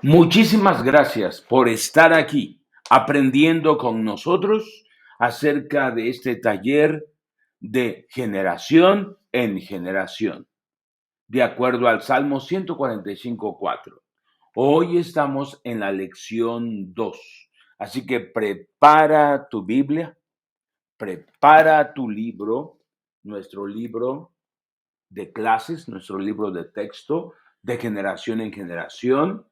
Muchísimas gracias por estar aquí aprendiendo con nosotros acerca de este taller de generación en generación, de acuerdo al Salmo 145:4. Hoy estamos en la lección 2, así que prepara tu Biblia, prepara tu libro, nuestro libro de clases, nuestro libro de texto de generación en generación.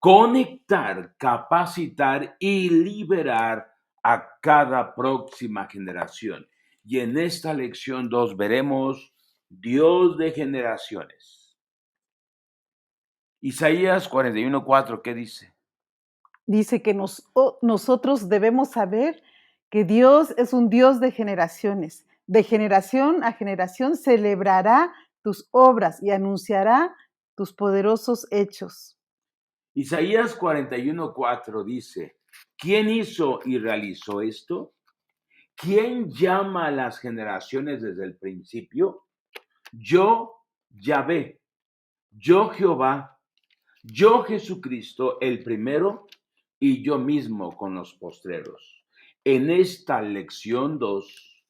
Conectar, capacitar y liberar a cada próxima generación. Y en esta lección 2 veremos Dios de generaciones. Isaías 41:4, ¿qué dice? Dice que nosotros debemos saber que Dios es un Dios de generaciones. De generación a generación celebrará tus obras y anunciará tus poderosos hechos. Isaías 41:4 dice, ¿quién hizo y realizó esto? ¿Quién llama a las generaciones desde el principio? Yo, Yahvé, yo Jehová, yo Jesucristo, el primero, y yo mismo con los postreros. En esta lección 2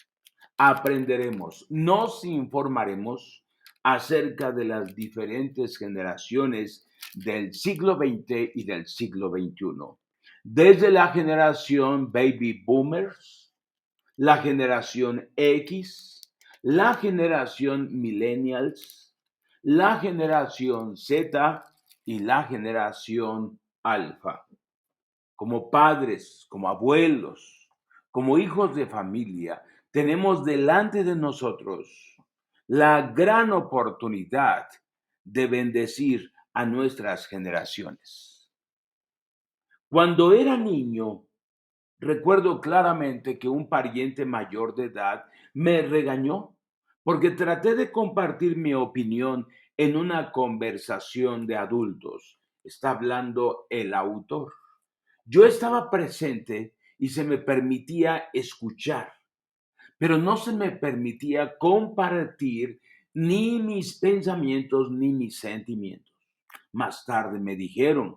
aprenderemos, nos informaremos acerca de las diferentes generaciones del siglo XX y del siglo XXI. Desde la generación baby boomers, la generación X, la generación millennials, la generación Z y la generación alfa. Como padres, como abuelos, como hijos de familia, tenemos delante de nosotros la gran oportunidad de bendecir a nuestras generaciones. Cuando era niño, recuerdo claramente que un pariente mayor de edad me regañó porque traté de compartir mi opinión en una conversación de adultos. Está hablando el autor. Yo estaba presente y se me permitía escuchar, pero no se me permitía compartir ni mis pensamientos ni mis sentimientos. Más tarde me dijeron,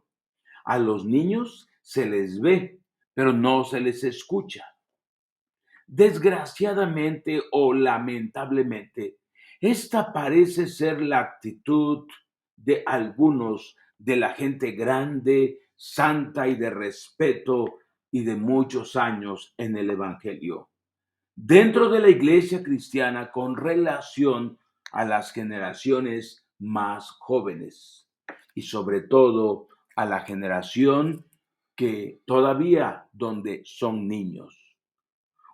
a los niños se les ve, pero no se les escucha. Desgraciadamente o lamentablemente, esta parece ser la actitud de algunos de la gente grande, santa y de respeto y de muchos años en el Evangelio. Dentro de la iglesia cristiana con relación a las generaciones más jóvenes y sobre todo a la generación que todavía donde son niños.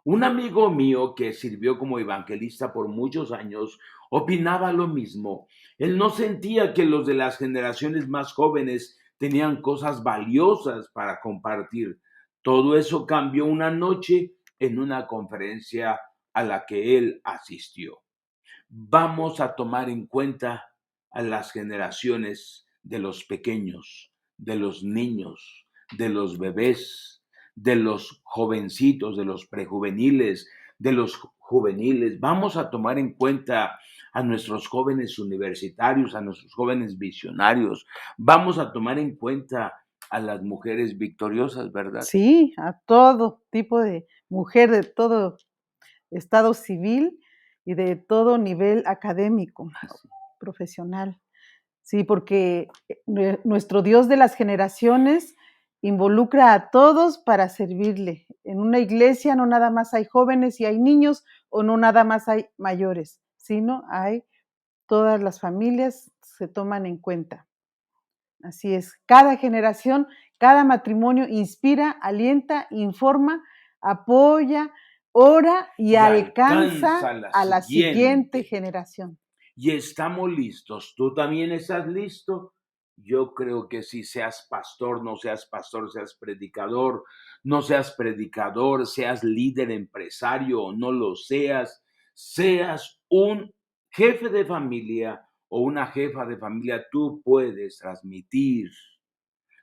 Un amigo mío que sirvió como evangelista por muchos años opinaba lo mismo. Él no sentía que los de las generaciones más jóvenes tenían cosas valiosas para compartir. Todo eso cambió una noche en una conferencia a la que él asistió. Vamos a tomar en cuenta a las generaciones de los pequeños, de los niños, de los bebés, de los jovencitos, de los prejuveniles, de los juveniles. Vamos a tomar en cuenta a nuestros jóvenes universitarios, a nuestros jóvenes visionarios. Vamos a tomar en cuenta a las mujeres victoriosas, ¿verdad? Sí, a todo tipo de mujer, de todo estado civil y de todo nivel académico, Así. profesional. Sí, porque nuestro Dios de las generaciones involucra a todos para servirle. En una iglesia no nada más hay jóvenes y hay niños, o no nada más hay mayores, sino hay todas las familias se toman en cuenta. Así es, cada generación, cada matrimonio inspira, alienta, informa, apoya, ora y Y alcanza alcanza la a la siguiente siguiente. generación. Y estamos listos. ¿Tú también estás listo? Yo creo que si seas pastor, no seas pastor, seas predicador, no seas predicador, seas líder empresario o no lo seas, seas un jefe de familia o una jefa de familia, tú puedes transmitir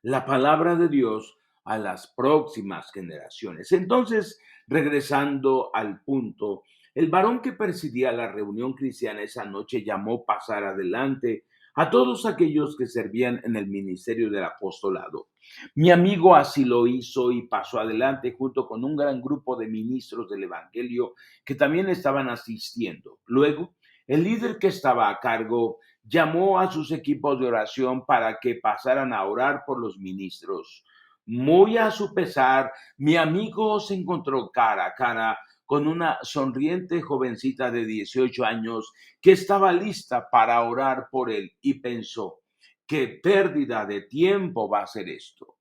la palabra de Dios a las próximas generaciones. Entonces, regresando al punto, el varón que presidía la reunión cristiana esa noche llamó pasar adelante a todos aquellos que servían en el ministerio del apostolado. Mi amigo así lo hizo y pasó adelante junto con un gran grupo de ministros del Evangelio que también estaban asistiendo. Luego, el líder que estaba a cargo llamó a sus equipos de oración para que pasaran a orar por los ministros. Muy a su pesar, mi amigo se encontró cara a cara con una sonriente jovencita de 18 años que estaba lista para orar por él y pensó, ¿qué pérdida de tiempo va a ser esto?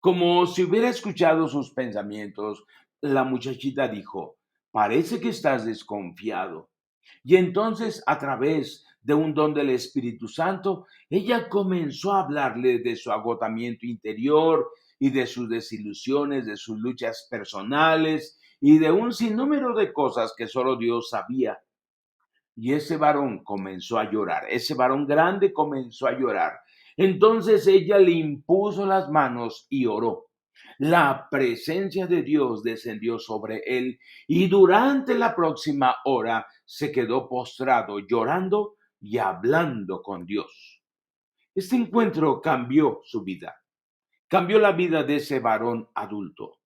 Como si hubiera escuchado sus pensamientos, la muchachita dijo, parece que estás desconfiado. Y entonces, a través de un don del Espíritu Santo, ella comenzó a hablarle de su agotamiento interior y de sus desilusiones, de sus luchas personales y de un sinnúmero de cosas que solo Dios sabía. Y ese varón comenzó a llorar, ese varón grande comenzó a llorar. Entonces ella le impuso las manos y oró. La presencia de Dios descendió sobre él y durante la próxima hora se quedó postrado llorando y hablando con Dios. Este encuentro cambió su vida, cambió la vida de ese varón adulto.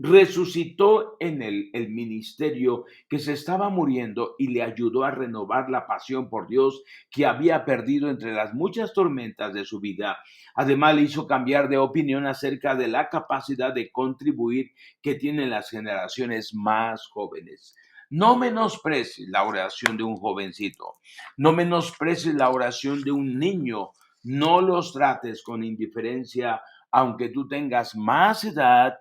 Resucitó en él el ministerio que se estaba muriendo y le ayudó a renovar la pasión por Dios que había perdido entre las muchas tormentas de su vida. Además, le hizo cambiar de opinión acerca de la capacidad de contribuir que tienen las generaciones más jóvenes. No menosprecies la oración de un jovencito, no menosprecies la oración de un niño, no los trates con indiferencia, aunque tú tengas más edad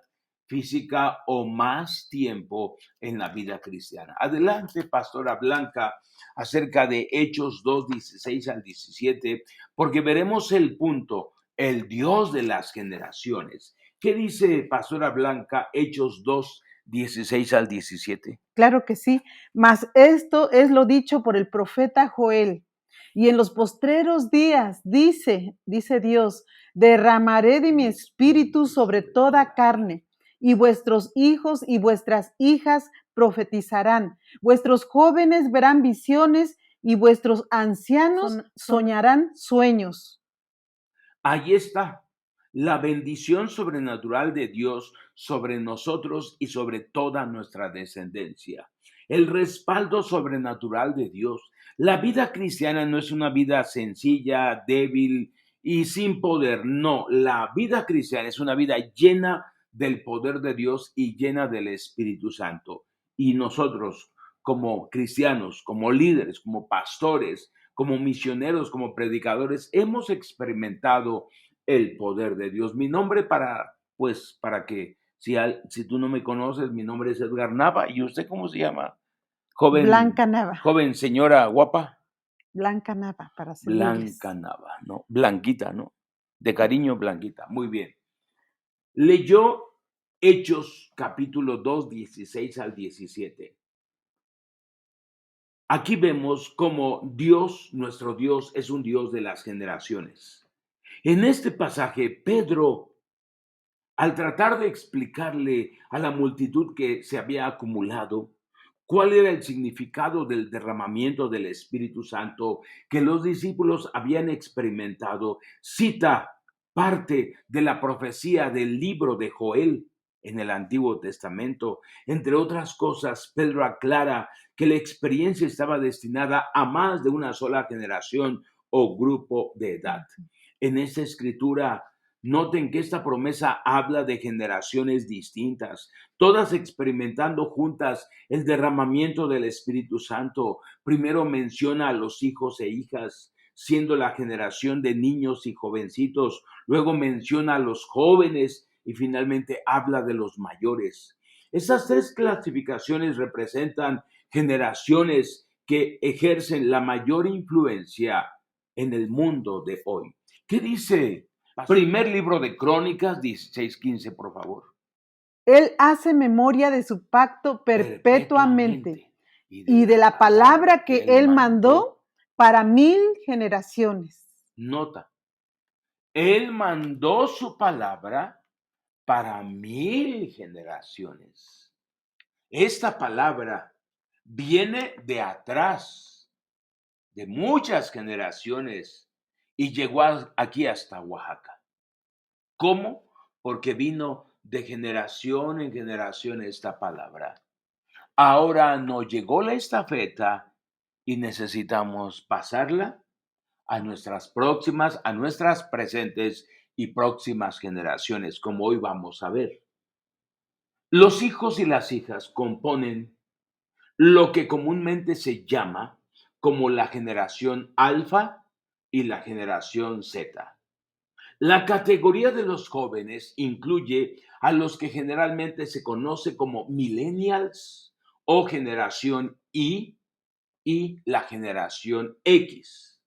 física o más tiempo en la vida cristiana. Adelante, Pastora Blanca, acerca de Hechos 2, 16 al 17, porque veremos el punto, el Dios de las generaciones. ¿Qué dice Pastora Blanca, Hechos 2, 16 al 17? Claro que sí, mas esto es lo dicho por el profeta Joel. Y en los postreros días, dice Dios, derramaré de mi espíritu sobre toda carne, y vuestros hijos y vuestras hijas profetizarán, vuestros jóvenes verán visiones y vuestros ancianos soñarán sueños. Ahí está la bendición sobrenatural de Dios sobre nosotros y sobre toda nuestra descendencia. El respaldo sobrenatural de Dios. La vida cristiana no es una vida sencilla, débil y sin poder. No, la vida cristiana es una vida llena del poder de Dios y llena del Espíritu Santo. Y nosotros, como cristianos, como líderes, como pastores, como misioneros, como predicadores, hemos experimentado el poder de Dios. Mi nombre para que, si tú no me conoces, mi nombre es Edgar Nava. ¿Y usted cómo se llama? Blanca Nava, Joven señora guapa. Blanca Nava, para Blanca servirles. Nava, ¿no? Blanquita, ¿no? De cariño, Blanquita. Muy bien. Leyó Hechos capítulo 2, 16 al 17. Aquí vemos cómo Dios, nuestro Dios, es un Dios de las generaciones. En este pasaje, Pedro, al tratar de explicarle a la multitud que se había acumulado cuál era el significado del derramamiento del Espíritu Santo que los discípulos habían experimentado, cita parte de la profecía del libro de Joel en el Antiguo Testamento. Entre otras cosas, Pedro aclara que la experiencia estaba destinada a más de una sola generación o grupo de edad. En esta escritura, noten que esta promesa habla de generaciones distintas, todas experimentando juntas el derramamiento del Espíritu Santo. Primero menciona a los hijos e hijas, siendo la generación de niños y jovencitos. Luego menciona a los jóvenes y finalmente habla de los mayores. Esas tres clasificaciones representan generaciones que ejercen la mayor influencia en el mundo de hoy. ¿Qué dice Primer libro de Crónicas 16:15, por favor? Él hace memoria de su pacto perpetuamente y de la palabra que él mandó para 1000 generaciones. Nota, él mandó su palabra para 1000 generaciones. Esta palabra viene de atrás. de muchas generaciones y llegó aquí hasta Oaxaca. ¿Cómo? Porque vino de generación en generación esta palabra. Ahora nos llegó la estafeta y necesitamos pasarla a nuestras próximas, a nuestras presentes y próximas generaciones, como hoy vamos a ver. Los hijos y las hijas componen lo que comúnmente se llama como la generación alfa y la generación Z. La categoría de los jóvenes incluye a los que generalmente se conoce como millennials o generación y la generación X.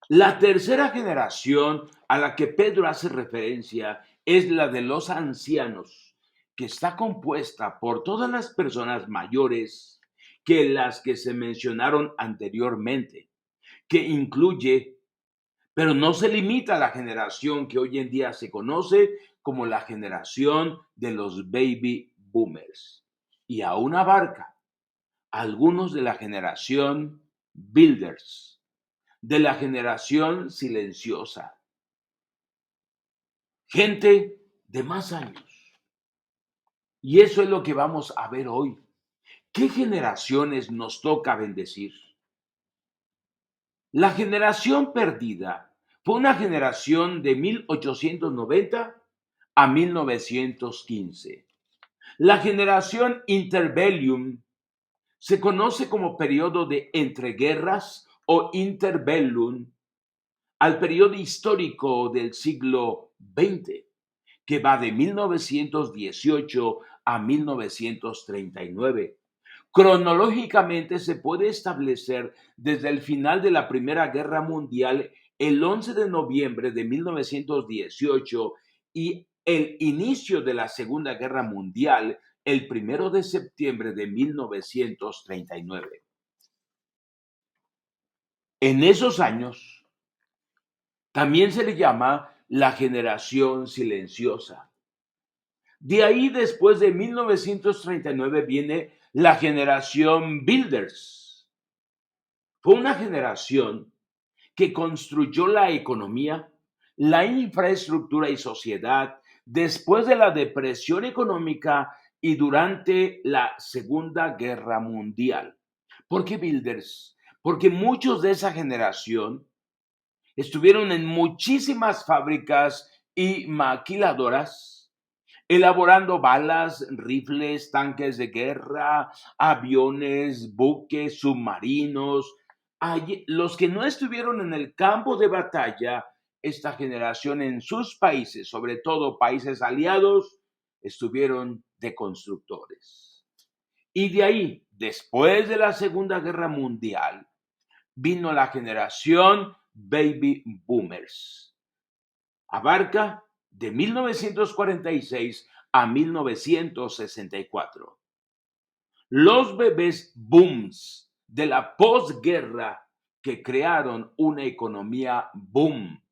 La tercera generación a la que Pedro hace referencia es la de los ancianos, que está compuesta por todas las personas mayores que las que se mencionaron anteriormente, que incluye, pero no se limita a la generación que hoy en día se conoce como la generación de los baby boomers, y aún abarca algunos de la generación builders, de la generación silenciosa, gente de más años. Y eso es lo que vamos a ver hoy. ¿Qué generaciones nos toca bendecir? La generación perdida fue una generación de 1890 a 1915. La generación interbellum se conoce como periodo de entreguerras o interbellum al periodo histórico del siglo XX, que va de 1918 a 1939. Cronológicamente se puede establecer desde el final de la Primera Guerra Mundial, el 11 de noviembre de 1918, y el inicio de la Segunda Guerra Mundial, el 1 de septiembre de 1939. En esos años también se le llama la generación silenciosa. De ahí, después de 1939, viene la generación Builders. Fue una generación que construyó la economía, la infraestructura y sociedad después de la depresión económica y durante la Segunda Guerra Mundial. ¿Por qué Builders? Porque muchos de esa generación estuvieron en muchísimas fábricas y maquiladoras, elaborando balas, rifles, tanques de guerra, aviones, buques, submarinos. Los que no estuvieron en el campo de batalla, esta generación en sus países, sobre todo países aliados, estuvieron de constructores. Y de ahí, después de la Segunda Guerra Mundial, vino la generación baby boomers. Abarca de 1946 a 1964. Los bebés booms de la posguerra que crearon una economía boom.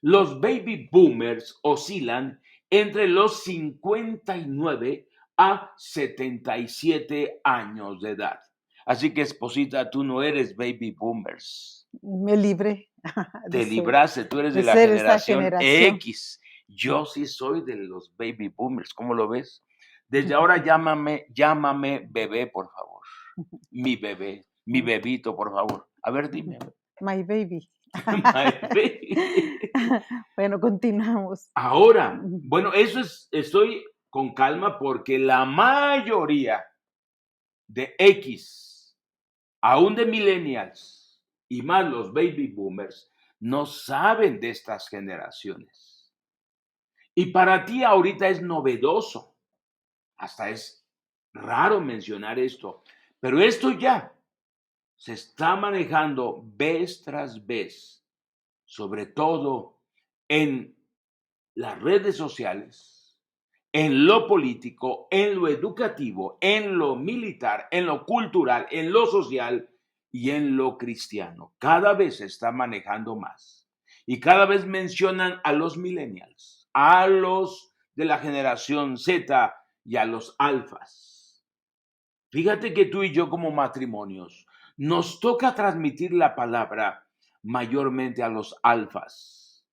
Los baby boomers oscilan entre los 59 a 77 años de edad. Así que, esposita, tú no eres baby boomers. Me libré. Te libraste, tú eres de la generación X. Yo sí soy de los baby boomers, ¿cómo lo ves? Desde ahora llámame bebé, por favor. Mi bebé, mi bebito, por favor. A ver, dime. My baby. My baby. Bueno, continuamos. Ahora, bueno, estoy con calma porque la mayoría de X, aún de millennials y más los baby boomers, no saben de estas generaciones. Y para ti ahorita es novedoso, hasta es raro mencionar esto, pero esto ya se está manejando vez tras vez, sobre todo en las redes sociales, en lo político, en lo educativo, en lo militar, en lo cultural, en lo social y en lo cristiano. Cada vez se está manejando más y cada vez mencionan a los millennials, a los de la generación Z y a los alfas. Fíjate que tú y yo como matrimonios nos toca transmitir la palabra mayormente a los alfas,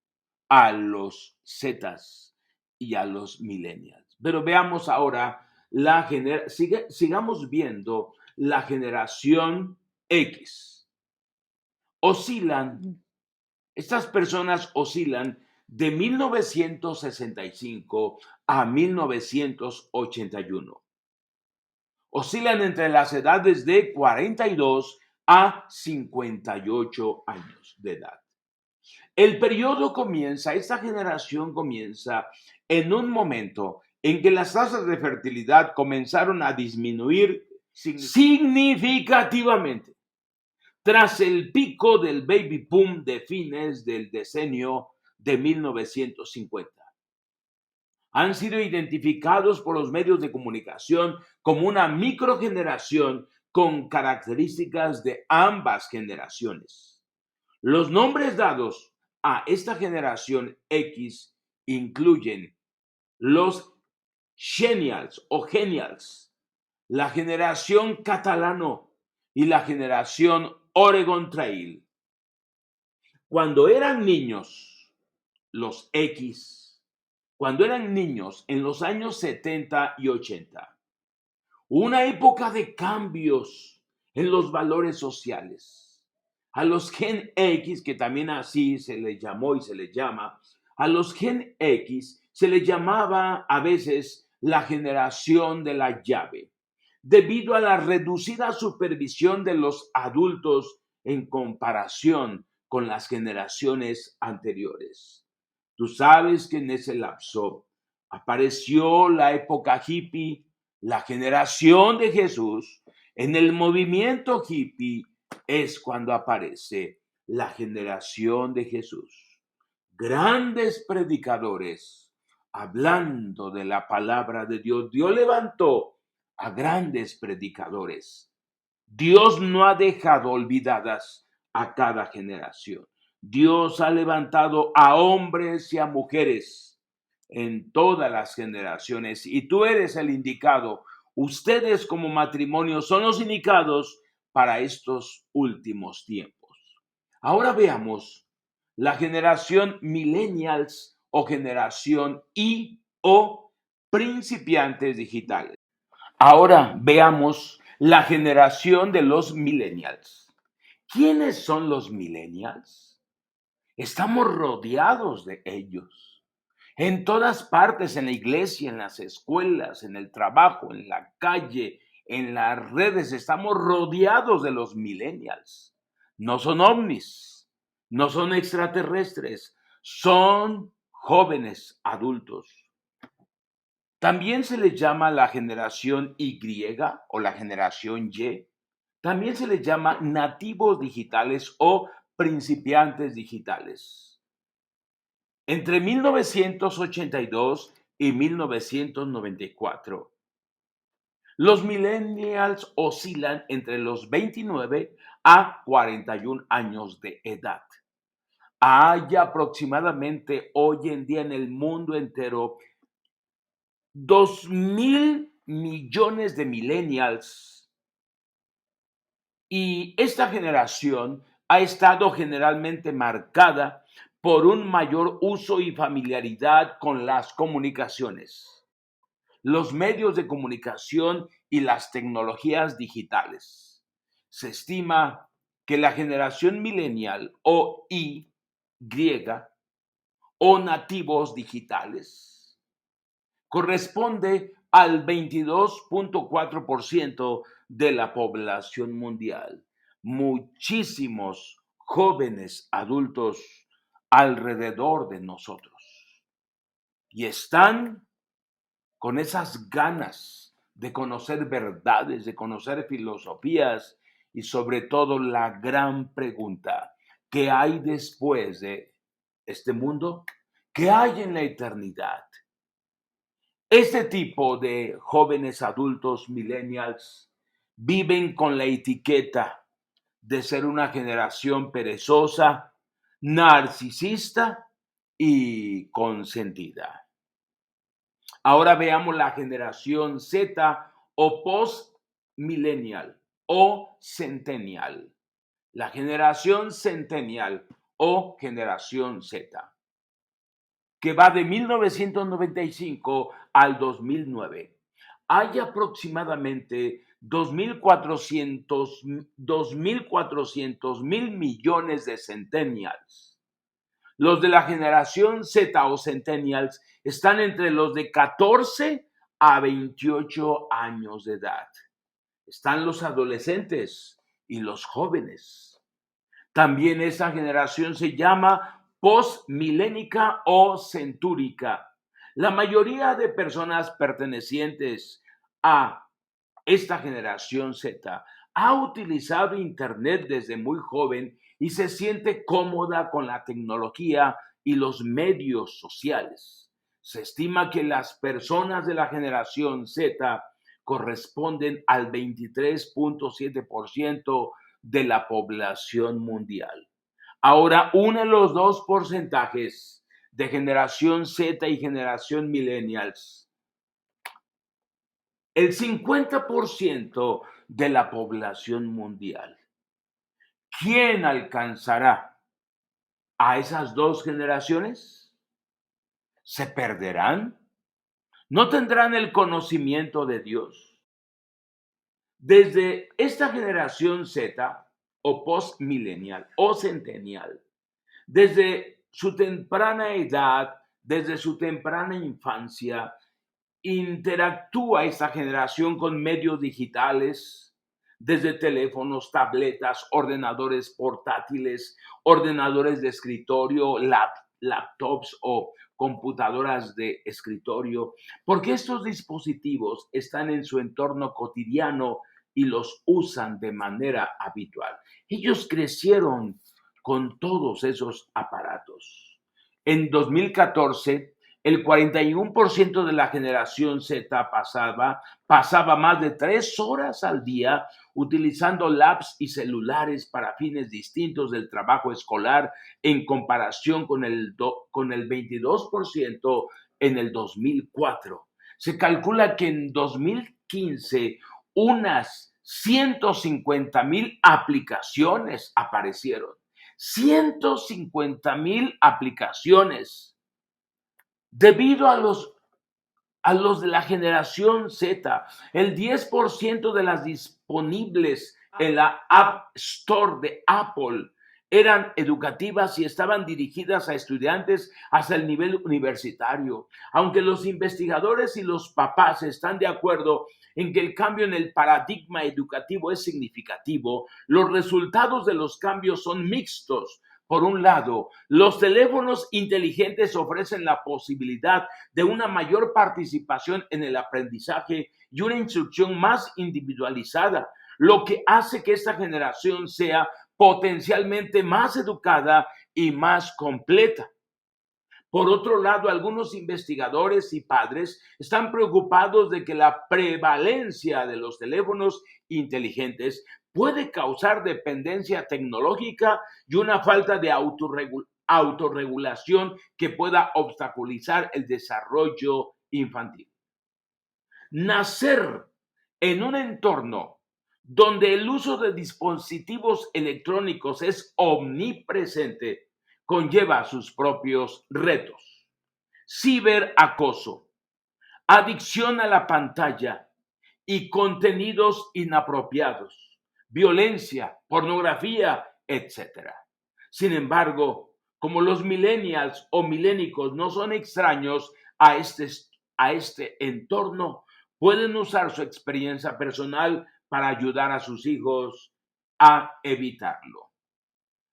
a los zetas y a los millennials. Pero veamos ahora sigamos viendo la generación X. Estas personas oscilan de 1965 a 1981. Oscilan entre las edades de 42 a 58 años de edad. Esta generación comienza en un momento en que las tasas de fertilidad comenzaron a disminuir significativamente tras el pico del baby boom de fines del decenio de 1950. Han sido identificados por los medios de comunicación como una microgeneración con características de ambas generaciones. Los nombres dados a esta generación X incluyen los Xennials o Genials, la generación Catalano y la generación Oregon Trail. Cuando eran niños, los X, cuando eran niños en los años 70 y 80, una época de cambios en los valores sociales. A los Gen X, que también así se les llamó y se les llama, a los Gen X se les llamaba a veces la generación de la llave, debido a la reducida supervisión de los adultos en comparación con las generaciones anteriores. Tú sabes que en ese lapso apareció la época hippie, la generación de Jesús. En el movimiento hippie es cuando aparece la generación de Jesús. Grandes predicadores hablando de la palabra de Dios. Dios levantó a grandes predicadores. Dios no ha dejado olvidadas a cada generación. Dios ha levantado a hombres y a mujeres en todas las generaciones y tú eres el indicado. Ustedes como matrimonio son los indicados para estos últimos tiempos. Ahora veamos la generación millennials o generación Y o principiantes digitales. Ahora veamos la generación de los millennials. ¿Quiénes son los millennials? Estamos rodeados de ellos. En todas partes, en la iglesia, en las escuelas, en el trabajo, en la calle, en las redes, estamos rodeados de los millennials. No son ovnis, no son extraterrestres, son jóvenes adultos. También se les llama la generación Y o la generación Y. También se les llama nativos digitales o principiantes digitales. Entre 1982 y 1994, los millennials oscilan entre los 29 a 41 años de edad. Hay aproximadamente hoy en día en el mundo entero 2,000 millones de millennials, y esta generación ha estado generalmente marcada por un mayor uso y familiaridad con las comunicaciones, los medios de comunicación y las tecnologías digitales. Se estima que la generación millennial o Y o nativos digitales corresponde al 22.4% de la población mundial. Muchísimos jóvenes adultos alrededor de nosotros. Y están con esas ganas de conocer verdades, de conocer filosofías y sobre todo la gran pregunta: ¿qué hay después de este mundo? ¿Qué hay en la eternidad? Este tipo de jóvenes adultos millennials viven con la etiqueta de ser una generación perezosa, narcisista y consentida. Ahora veamos la generación Z o post-millennial o centennial. La generación centennial o generación Z, que va de 1995 al 2009. Hay aproximadamente 2.400 mil millones de centennials. Los de la generación Z o centennials están entre los de 14 a 28 años de edad. Están los adolescentes y los jóvenes. También esa generación se llama postmilénica o centúrica. La mayoría de personas pertenecientes a esta generación Z ha utilizado Internet desde muy joven y se siente cómoda con la tecnología y los medios sociales. Se estima que las personas de la generación Z corresponden al 23.7% de la población mundial. Ahora, une los dos porcentajes de generación Z y generación millennials. El 50% de la población mundial. ¿Quién alcanzará a esas dos generaciones? ¿Se perderán? ¿No tendrán el conocimiento de Dios? Desde esta generación Z o postmillennial o centennial, desde su temprana edad, desde su temprana infancia, interactúa esta generación con medios digitales, desde teléfonos, tabletas, ordenadores portátiles, ordenadores de escritorio, laptops o computadoras de escritorio, porque estos dispositivos están en su entorno cotidiano y los usan de manera habitual. Ellos crecieron con todos esos aparatos. En 2014, el 41% de la generación Z pasaba más de 3 horas al día utilizando laptops y celulares para fines distintos del trabajo escolar en comparación con el 22% en el 2004. Se calcula que en 2015 unas 150,000 aplicaciones aparecieron. 150,000 aplicaciones. Debido a los de la generación Z, el 10% de las disponibles en la App Store de Apple eran educativas y estaban dirigidas a estudiantes hasta el nivel universitario. Aunque los investigadores y los papás están de acuerdo en que el cambio en el paradigma educativo es significativo, los resultados de los cambios son mixtos. Por un lado, los teléfonos inteligentes ofrecen la posibilidad de una mayor participación en el aprendizaje y una instrucción más individualizada, lo que hace que esta generación sea potencialmente más educada y más completa. Por otro lado, algunos investigadores y padres están preocupados de que la prevalencia de los teléfonos inteligentes puede causar dependencia tecnológica y una falta de autorregulación que pueda obstaculizar el desarrollo infantil. Nacer en un entorno donde el uso de dispositivos electrónicos es omnipresente conlleva sus propios retos. Ciberacoso, adicción a la pantalla y contenidos inapropiados, violencia, pornografía, etc. Sin embargo, como los millennials o milénicos no son extraños a este entorno, pueden usar su experiencia personal para ayudar a sus hijos a evitarlo.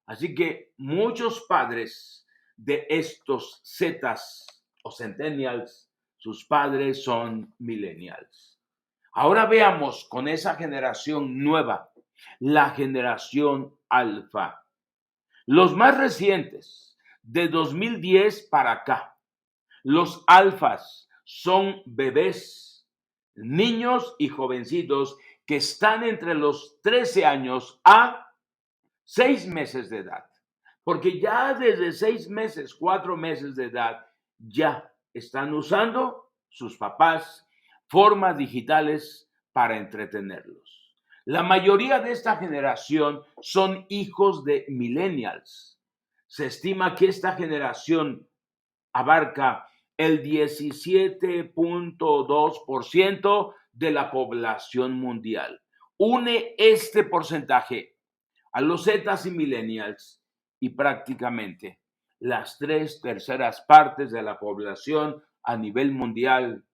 Así que muchos padres de estos Zetas o Centennials, sus padres son millennials. Ahora veamos con esa generación nueva, la generación alfa. Los más recientes, de 2010 para acá, los alfas son bebés, niños y jovencitos que están entre los 13 años a 6 meses de edad, porque ya desde 6 meses, 4 meses de edad, ya están usando sus papás formas digitales para entretenerlos. La mayoría de esta generación son hijos de millennials. Se estima que esta generación abarca el 17.2% de la población mundial. Une este porcentaje a los Zetas y millennials y prácticamente las 3/3 partes de la población a nivel mundial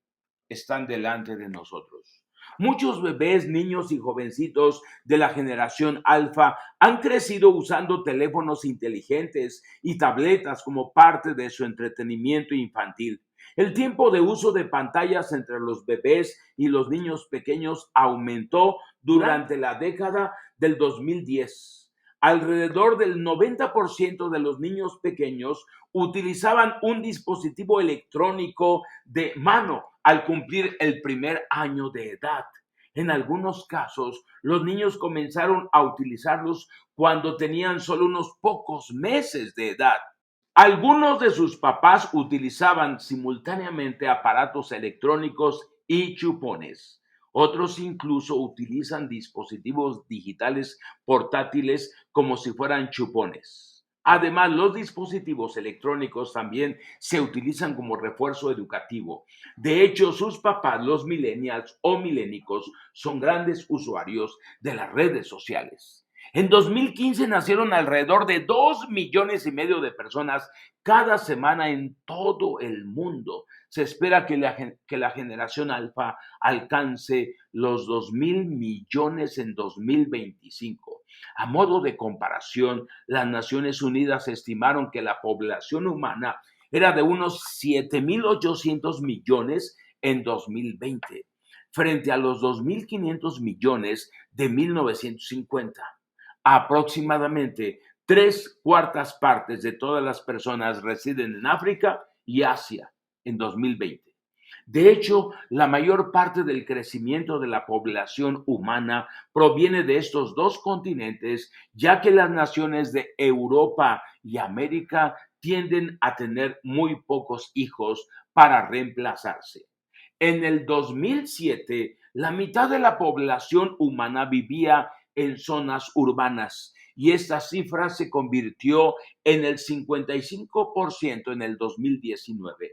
están delante de nosotros. Muchos bebés, niños y jovencitos de la generación alfa han crecido usando teléfonos inteligentes y tabletas como parte de su entretenimiento infantil. El tiempo de uso de pantallas entre los bebés y los niños pequeños aumentó durante la década del 2010. Alrededor del 90% de los niños pequeños utilizaban un dispositivo electrónico de mano al cumplir el primer año de edad. En algunos casos, los niños comenzaron a utilizarlos cuando tenían solo unos pocos meses de edad. Algunos de sus papás utilizaban simultáneamente aparatos electrónicos y chupones. Otros incluso utilizan dispositivos digitales portátiles como si fueran chupones. Además, los dispositivos electrónicos también se utilizan como refuerzo educativo. De hecho, sus papás, los millennials o milénicos, son grandes usuarios de las redes sociales. En 2015 nacieron alrededor de 2,5 millones de personas cada semana en todo el mundo. Se espera que la generación alfa alcance los 2,000 millones en 2025. A modo de comparación, las Naciones Unidas estimaron que la población humana era de unos 7,800 millones en 2020, frente a los 2,500 millones de 1950. Aproximadamente 3/4 de todas las personas residen en África y Asia en 2020. De hecho, la mayor parte del crecimiento de la población humana proviene de estos dos continentes, ya que las naciones de Europa y América tienden a tener muy pocos hijos para reemplazarse. En el 2007, la mitad de la población humana vivía en zonas urbanas y esta cifra se convirtió en el 55% en el 2019.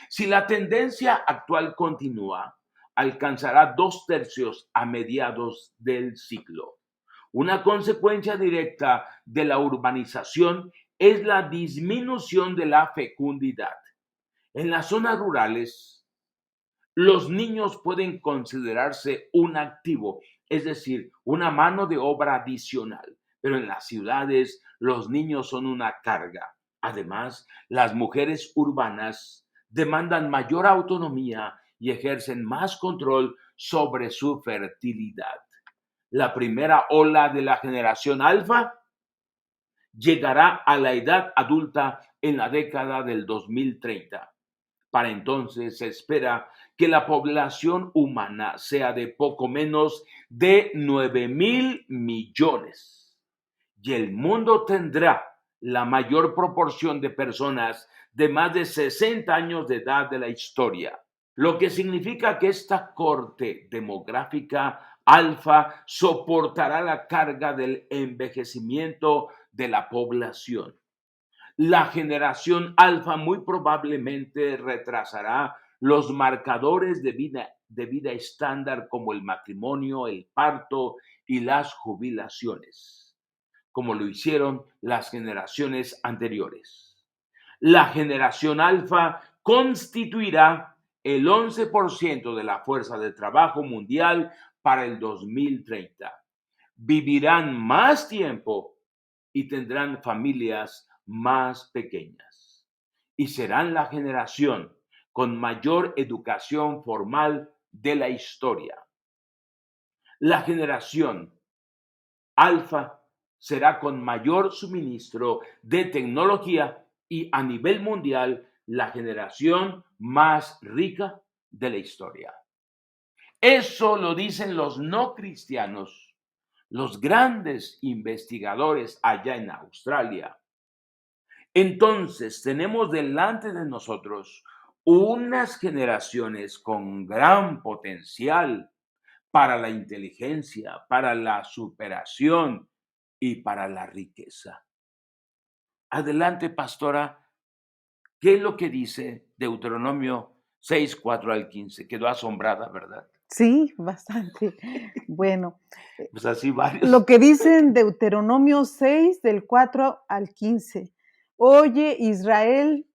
Si la tendencia actual continúa, alcanzará 2/3 a mediados del siglo. Una consecuencia directa de la urbanización es la disminución de la fecundidad. En las zonas rurales, los niños pueden considerarse un activo, es decir, una mano de obra adicional, pero en las ciudades los niños son una carga. Además, las mujeres urbanas demandan mayor autonomía y ejercen más control sobre su fertilidad. La primera ola de la generación alfa llegará a la edad adulta en la década del 2030. Para entonces se espera que la población humana sea de poco menos de 9,000 millones y el mundo tendrá la mayor proporción de personas de más de 60 años de edad de la historia, lo que significa que esta corte demográfica alfa soportará la carga del envejecimiento de la población. La generación alfa muy probablemente retrasará los marcadores de vida estándar como el matrimonio, el parto y las jubilaciones, como lo hicieron las generaciones anteriores. La generación alfa constituirá el 11% de la fuerza de trabajo mundial para el 2030. Vivirán más tiempo y tendrán familias más pequeñas. Y serán la generación con mayor educación formal de la historia. La generación alfa será con mayor suministro de tecnología y a nivel mundial la generación más rica de la historia. Eso lo dicen los no cristianos, los grandes investigadores allá en Australia. Entonces tenemos delante de nosotros unas generaciones con gran potencial para la inteligencia, para la superación y para la riqueza. Adelante, pastora. ¿Qué es lo que dice Deuteronomio 6, 4 al 15? Quedó asombrada, ¿verdad? Sí, bastante. Bueno, Pues así varios. lo que dice en Deuteronomio 6, del 4 al 15. Oye, Israel,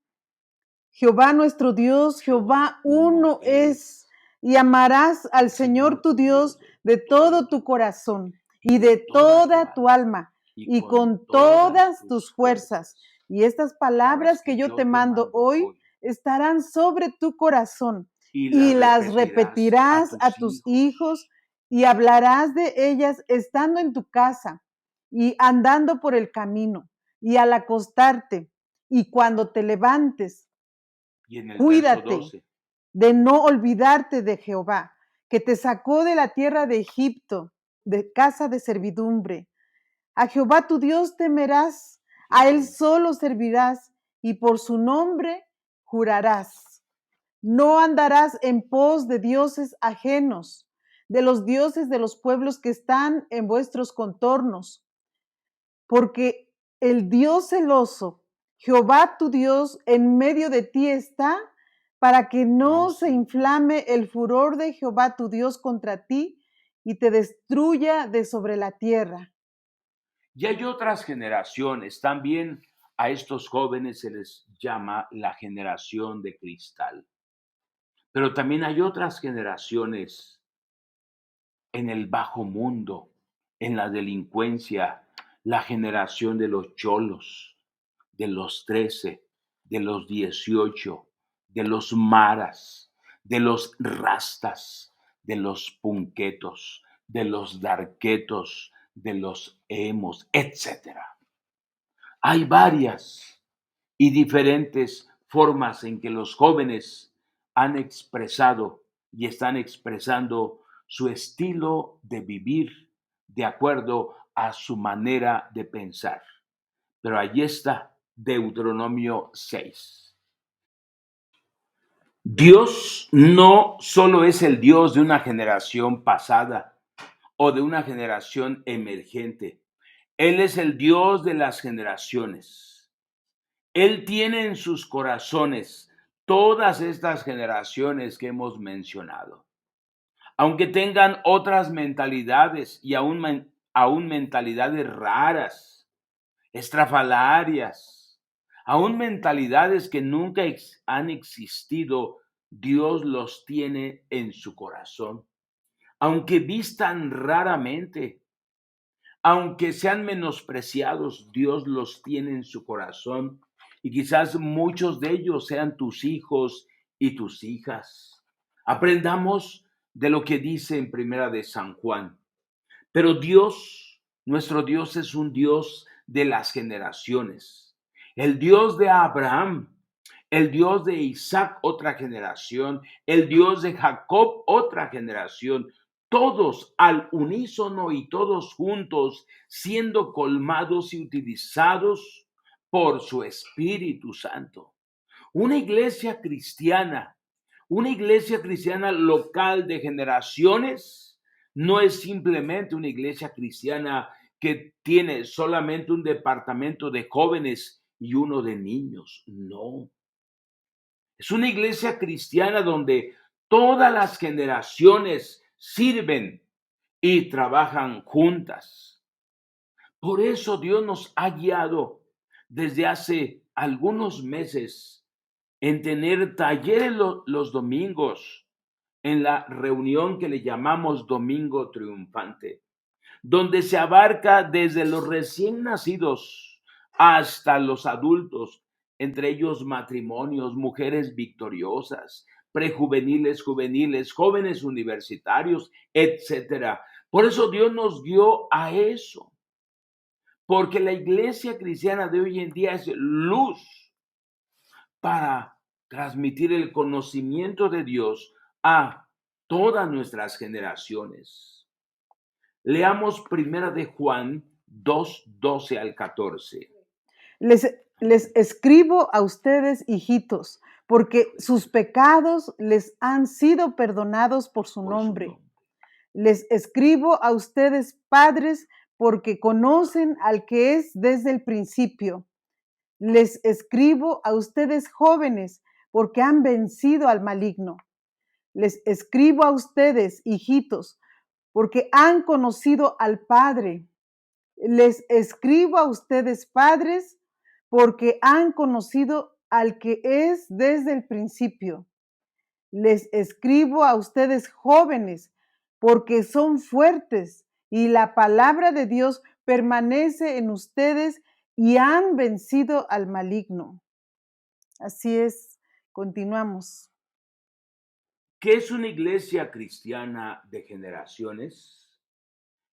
Jehová nuestro Dios, Jehová uno es, y amarás al Señor tu Dios de todo tu corazón y de toda tu alma y con todas tus fuerzas. Y estas palabras que yo te mando hoy estarán sobre tu corazón y las repetirás a tus hijos y hablarás de ellas estando en tu casa y andando por el camino y al acostarte y cuando te levantes. Y en el verso Cuídate 12, de no olvidarte de Jehová, que te sacó de la tierra de Egipto, de casa de servidumbre. A Jehová tu Dios temerás, a él solo servirás y por su nombre jurarás. No andarás en pos de dioses ajenos, de los dioses de los pueblos que están en vuestros contornos, porque el Dios celoso, Jehová tu Dios, en medio de ti está, para que no se inflame el furor de Jehová tu Dios contra ti y te destruya de sobre la tierra. y hay otras generaciones. También a estos jóvenes se les llama la generación de cristal. Pero también hay otras generaciones en el bajo mundo, en la delincuencia, la generación de los cholos, de los 13, de los 18, de los maras, de los rastas, de los punquetos, de los darquetos, de los emos, etcétera. Hay varias y diferentes formas en que los jóvenes han expresado y están expresando su estilo de vivir de acuerdo a su manera de pensar. Pero allí está Deuteronomio 6. Dios no solo es el Dios de una generación pasada o de una generación emergente. Él es el Dios de las generaciones. Él tiene en sus corazones todas estas generaciones que hemos mencionado. Aunque tengan otras mentalidades y aún mentalidades raras, estrafalarias, aún mentalidades que nunca han existido, Dios los tiene en su corazón. Aunque vistan raramente, aunque sean menospreciados, Dios los tiene en su corazón y quizás muchos de ellos sean tus hijos y tus hijas. Aprendamos de lo que dice en Primera de San Juan. Pero Dios, nuestro Dios es un Dios de las generaciones. El Dios de Abraham, el Dios de Isaac, otra generación, el Dios de Jacob, otra generación, todos al unísono y todos juntos siendo colmados y utilizados por su Espíritu Santo. Una iglesia cristiana local de generaciones, no es simplemente una iglesia cristiana que tiene solamente un departamento de jóvenes y uno de niños. No. Es una iglesia cristiana donde todas las generaciones sirven y trabajan juntas. Por eso Dios nos ha guiado desde hace algunos meses en tener talleres los domingos, en la reunión que le llamamos Domingo Triunfante, donde se abarca desde los recién nacidos hasta los adultos, entre ellos matrimonios, mujeres victoriosas, prejuveniles, juveniles, jóvenes universitarios, etcétera. Por eso Dios nos dio a eso, porque la iglesia cristiana de hoy en día es luz para transmitir el conocimiento de Dios a todas nuestras generaciones. Leamos Primera de Juan 2, 12 al 14. Les escribo a ustedes, hijitos, porque sus pecados les han sido perdonados por su nombre. Les escribo a ustedes, padres, porque conocen al que es desde el principio. Les escribo a ustedes, jóvenes, porque han vencido al maligno. Les escribo a ustedes, hijitos, porque han conocido al Padre. Les escribo a ustedes, padres, porque han conocido al que es desde el principio. Les escribo a ustedes, jóvenes, porque son fuertes y la palabra de Dios permanece en ustedes y han vencido al maligno. Así es, continuamos. ¿Qué es una iglesia cristiana de generaciones?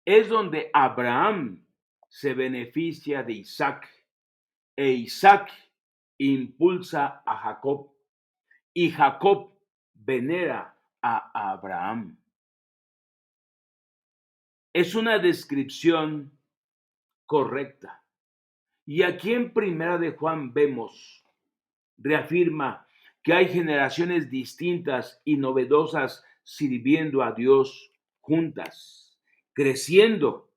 Es donde Abraham se beneficia de Isaac e Isaac impulsa a Jacob y Jacob venera a Abraham. Es una descripción correcta. Y aquí en Primera de Juan vemos, reafirma que hay generaciones distintas y novedosas sirviendo a Dios juntas, creciendo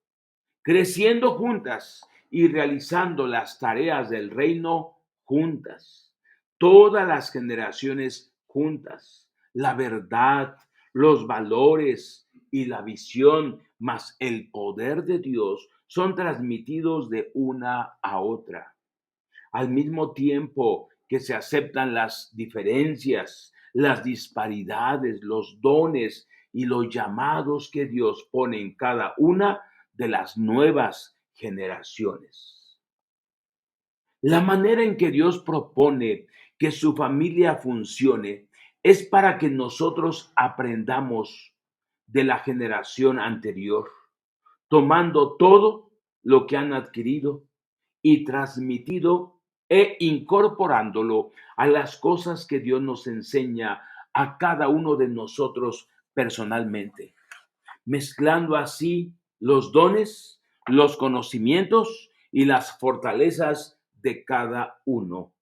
juntas y realizando las tareas del reino juntas. Todas las generaciones juntas. La verdad, los valores y la visión, más el poder de Dios son transmitidos de una a otra. Al mismo tiempo que se aceptan las diferencias, las disparidades, los dones y los llamados que Dios pone en cada una de las nuevas generaciones. La manera en que Dios propone que su familia funcione es para que nosotros aprendamos de la generación anterior, tomando todo lo que han adquirido y transmitido e incorporándolo a las cosas que Dios nos enseña a cada uno de nosotros personalmente, mezclando así los dones, los conocimientos y las fortalezas de cada uno.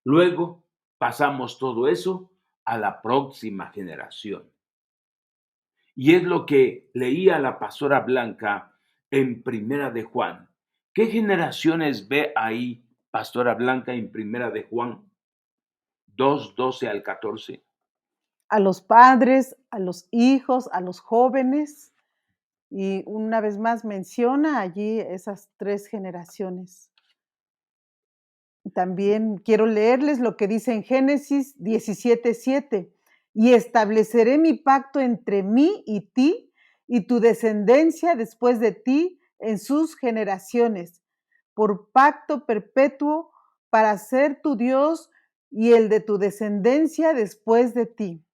Luego pasamos todo eso a la próxima generación. Y es lo que leía la pastora Blanca en Primera de Juan. ¿Qué generaciones ve ahí, pastora Blanca, en Primera de Juan 2:12 al 14? A los padres, a los hijos, a los jóvenes. Y una vez más menciona allí esas 3 generaciones. También quiero leerles lo que dice en Génesis 17:7. Y estableceré mi pacto entre mí y ti y tu descendencia después de ti en sus generaciones, por pacto perpetuo para ser tu Dios y el de tu descendencia después de ti.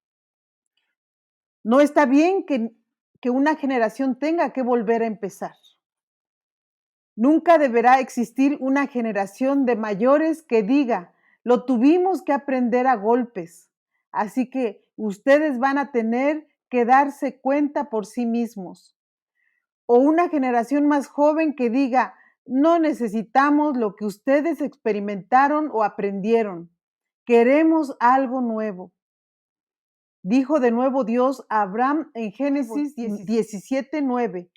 No está bien que una generación tenga que volver a empezar. Nunca deberá existir una generación de mayores que diga, lo tuvimos que aprender a golpes, así que ustedes van a tener que darse cuenta por sí mismos. O una generación más joven que diga, no necesitamos lo que ustedes experimentaron o aprendieron, queremos algo nuevo. Dijo de nuevo Dios a Abraham en Génesis 17:9.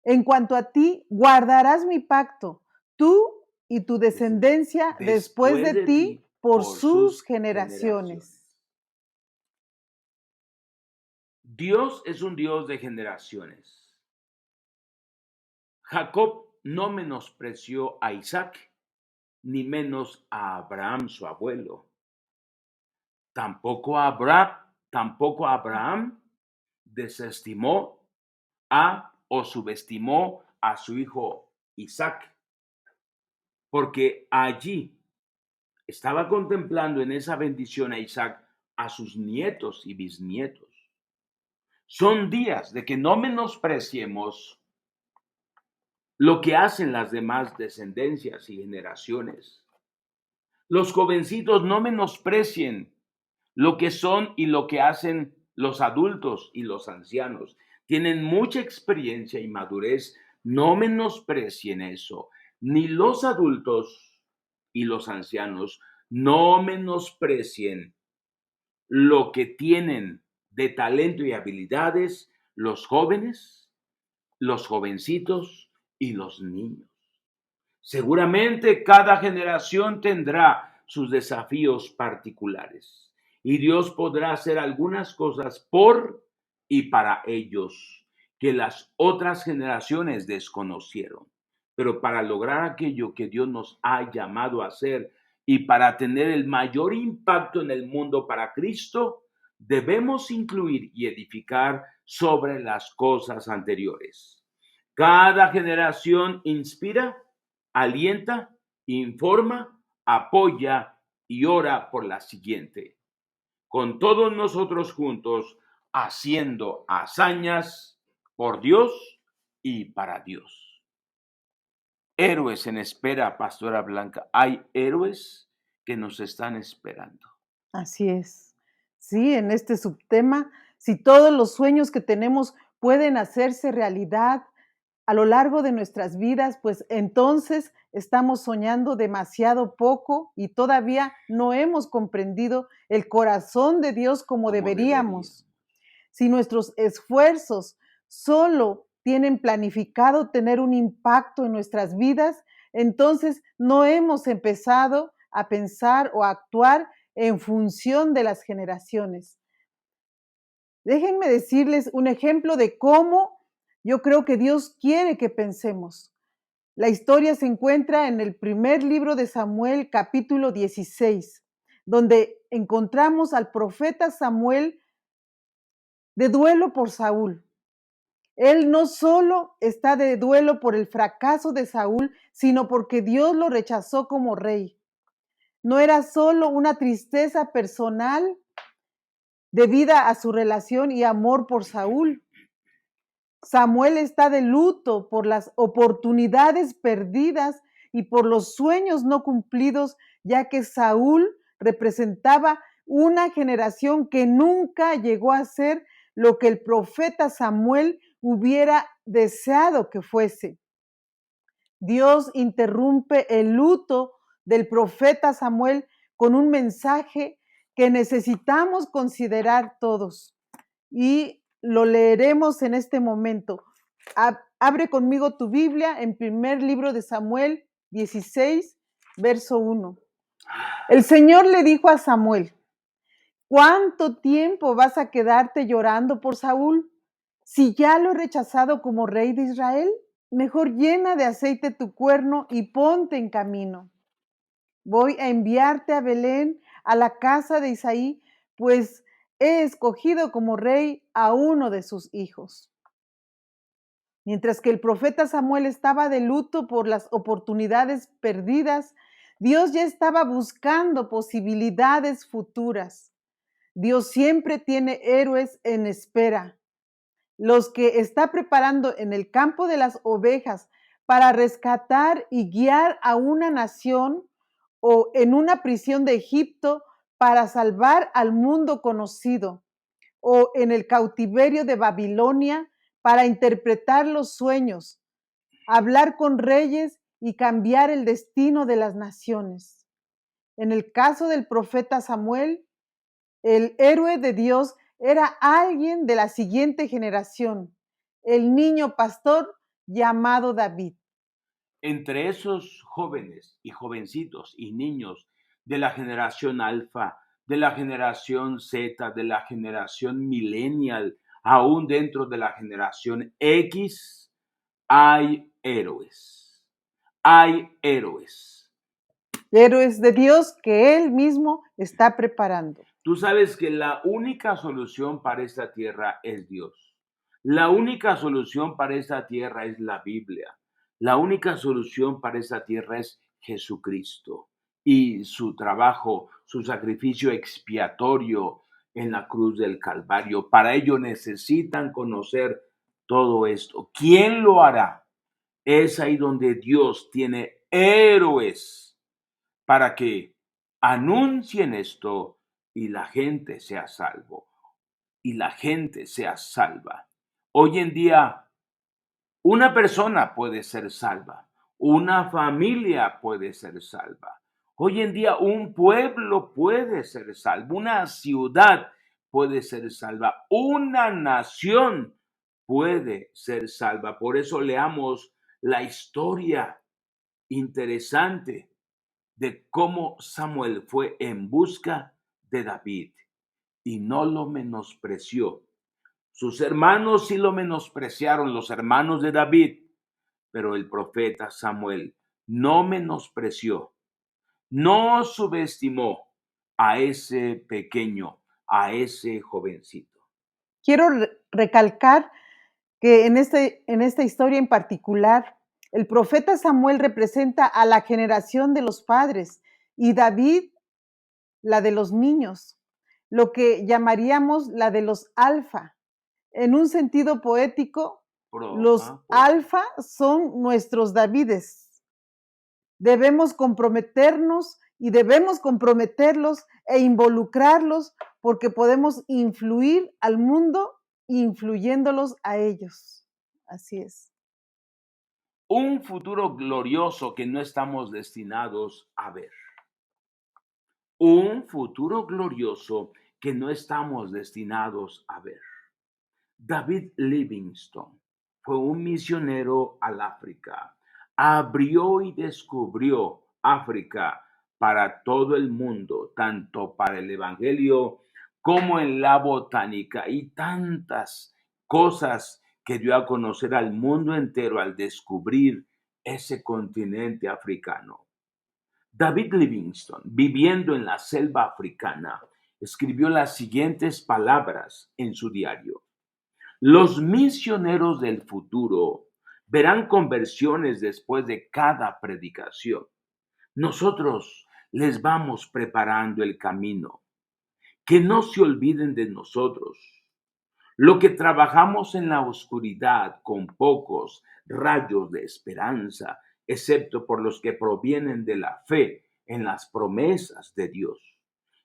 En cuanto a ti, guardarás mi pacto, tú y tu descendencia después de ti por sus generaciones. Dios es un Dios de generaciones. Jacob no menospreció a Isaac, ni menos a Abraham, su abuelo. Tampoco Abraham desestimó o subestimó a su hijo Isaac, porque allí estaba contemplando en esa bendición a Isaac a sus nietos y bisnietos. Son días de que no menospreciemos lo que hacen las demás descendencias y generaciones. Los jovencitos no menosprecien lo que son y lo que hacen los adultos y los ancianos. Tienen mucha experiencia y madurez. No menosprecien eso. Ni los adultos y los ancianos no menosprecien lo que tienen de talento y habilidades los jóvenes, los jovencitos y los niños. Seguramente cada generación tendrá sus desafíos particulares y Dios podrá hacer algunas cosas por y para ellos que las otras generaciones desconocieron. Pero para lograr aquello que Dios nos ha llamado a hacer y para tener el mayor impacto en el mundo para Cristo, debemos incluir y edificar sobre las cosas anteriores. Cada generación inspira, alienta, informa, apoya y ora por la siguiente. Con todos nosotros juntos, haciendo hazañas por Dios y para Dios. Héroes en espera, Pastora Blanca. Hay héroes que nos están esperando. Así es. Sí, en este subtema, si todos los sueños que tenemos pueden hacerse realidad a lo largo de nuestras vidas, pues entonces estamos soñando demasiado poco y todavía no hemos comprendido el corazón de Dios como deberíamos. Si nuestros esfuerzos solo tienen planificado tener un impacto en nuestras vidas, entonces no hemos empezado a pensar o a actuar en función de las generaciones. Déjenme decirles un ejemplo de cómo yo creo que Dios quiere que pensemos. La historia se encuentra en el primer libro de Samuel, capítulo 16, donde encontramos al profeta Samuel de duelo por Saúl. Él no solo está de duelo por el fracaso de Saúl, sino porque Dios lo rechazó como rey. No era solo una tristeza personal debida a su relación y amor por Saúl. Samuel está de luto por las oportunidades perdidas y por los sueños no cumplidos, ya que Saúl representaba una generación que nunca llegó a ser lo que el profeta Samuel hubiera deseado que fuese. Dios interrumpe el luto del profeta Samuel con un mensaje que necesitamos considerar todos y lo leeremos en este momento. Abre conmigo tu Biblia en primer libro de Samuel 16, verso 1. El Señor le dijo a Samuel: ¿cuánto tiempo vas a quedarte llorando por Saúl? Si ya lo he rechazado como rey de Israel, mejor llena de aceite tu cuerno y ponte en camino. Voy a enviarte a Belén, a la casa de Isaí, pues he escogido como rey a uno de sus hijos. Mientras que el profeta Samuel estaba de luto por las oportunidades perdidas, Dios ya estaba buscando posibilidades futuras. Dios siempre tiene héroes en espera, los que está preparando en el campo de las ovejas para rescatar y guiar a una nación, o en una prisión de Egipto para salvar al mundo conocido, o en el cautiverio de Babilonia para interpretar los sueños, hablar con reyes y cambiar el destino de las naciones. En el caso del profeta Samuel, el héroe de Dios era alguien de la siguiente generación, el niño pastor llamado David. Entre esos jóvenes y jovencitos y niños de la generación alfa, de la generación Z, de la generación millennial, aún dentro de la generación X, hay héroes. Hay héroes. Héroes de Dios que Él mismo está preparando. Tú sabes que la única solución para esta tierra es Dios. La única solución para esta tierra es la Biblia. La única solución para esta tierra es Jesucristo y su trabajo, su sacrificio expiatorio en la cruz del Calvario. Para ello necesitan conocer todo esto. ¿Quién lo hará? Es ahí donde Dios tiene héroes para que anuncien esto y la gente sea salvo y la gente sea salva. Hoy en día, una persona puede ser salva, una familia puede ser salva. Hoy en día, un pueblo puede ser salvo, una ciudad puede ser salva. Una nación puede ser salva. Por eso leamos la historia interesante de cómo Samuel fue en busca de David y no lo menospreció. Sus hermanos sí lo menospreciaron, los hermanos de David, pero el profeta Samuel no menospreció, no subestimó a ese pequeño, a ese jovencito. Quiero recalcar que en esta historia en particular, el profeta Samuel representa a la generación de los padres y David la de los niños, lo que llamaríamos la de los alfa. En un sentido poético, los alfa son nuestros Davides. Debemos comprometernos y debemos comprometerlos e involucrarlos porque podemos influir al mundo influyéndolos a ellos. Así es. Un futuro glorioso que no estamos destinados a ver. Un futuro glorioso que no estamos destinados a ver. David Livingstone fue un misionero al África. Abrió y descubrió África para todo el mundo, tanto para el Evangelio como en la botánica y tantas cosas que dio a conocer al mundo entero al descubrir ese continente africano. David Livingstone, viviendo en la selva africana, escribió las siguientes palabras en su diario. Los misioneros del futuro verán conversiones después de cada predicación. Nosotros les vamos preparando el camino. Que no se olviden de nosotros. Lo que trabajamos en la oscuridad con pocos rayos de esperanza, excepto por los que provienen de la fe en las promesas de Dios.